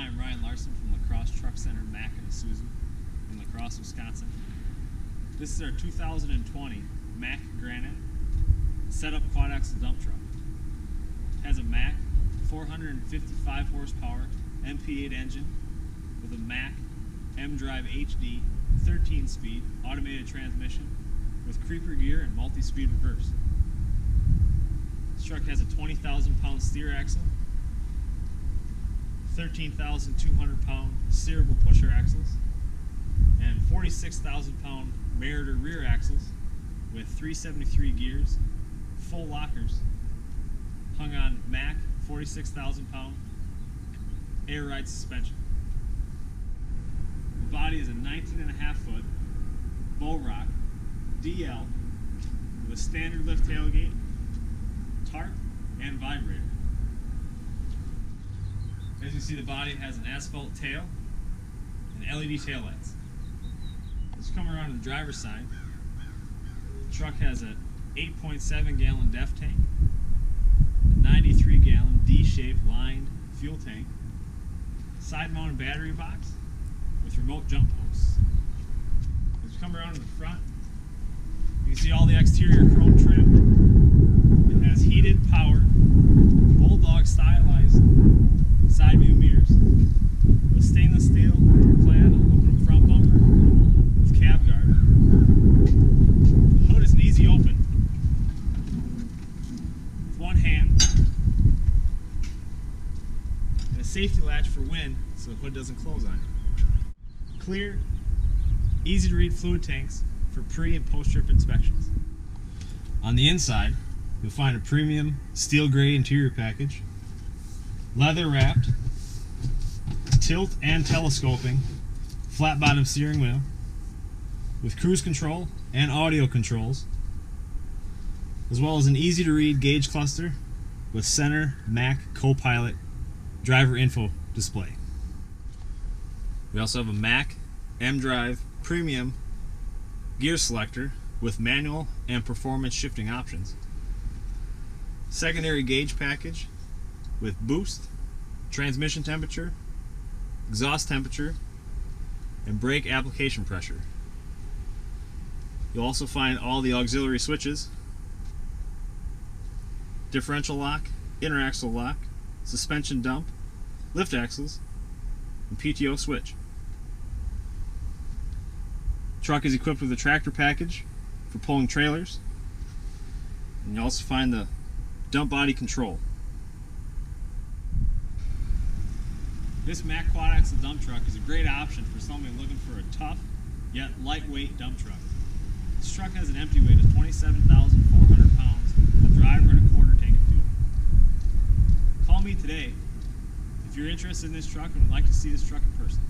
Hi, I'm Ryan Larson from La Crosse Truck Center, Mack and Isuzu in La Crosse, Wisconsin. This is our 2020 Mack Granite setup quad axle dump truck. It has a Mack 455 horsepower MP8 engine with a Mack Mdrive HD 13-speed automated transmission with creeper gear and multi-speed reverse. This truck has a 20,000-pound steer axle, 13,200-pound steerable pusher axles, and 46,000-pound Meritor rear axles with 373 gears, full lockers, hung on Mack 46,000-pound air ride suspension. The body is a 19.5-foot Beau Roc DL with a standard lift tailgate, tarp, and vibrator. As you see, the body has an asphalt tail and LED taillights. Let's come around to the driver's side. The truck has an 8.7 gallon DEF tank, a 93 gallon D-shaped lined fuel tank, side mounted battery box with remote jump posts. As we come around to the front, you can see all the exterior chrome trim. It has heated, powered, bulldog stylized side view mirrors with stainless steel clad aluminum front bumper with cab guard. The hood is an easy open with one hand and a safety latch for wind so the hood doesn't close on you. Clear, easy to read fluid tanks for pre and post trip inspections. On the inside, you'll find a premium steel gray interior package, leather wrapped, tilt and telescoping flat bottom steering wheel with cruise control and audio controls, as well as an easy to read gauge cluster with center Mack Copilot driver info display. We also have a Mack Mdrive premium gear selector with manual and performance shifting options, secondary gauge package with boost, transmission temperature, exhaust temperature, and brake application pressure. You'll also find all the auxiliary switches, differential lock, inner axle lock, suspension dump, lift axles, and PTO switch. The truck is equipped with a tractor package for pulling trailers, and you also find the dump body control. This Mack quad axle dump truck is a great option for somebody looking for a tough yet lightweight dump truck. This truck has an empty weight of 27,400 pounds with a driver and a quarter tank of fuel. Call me today if you're interested in this truck and would like to see this truck in person.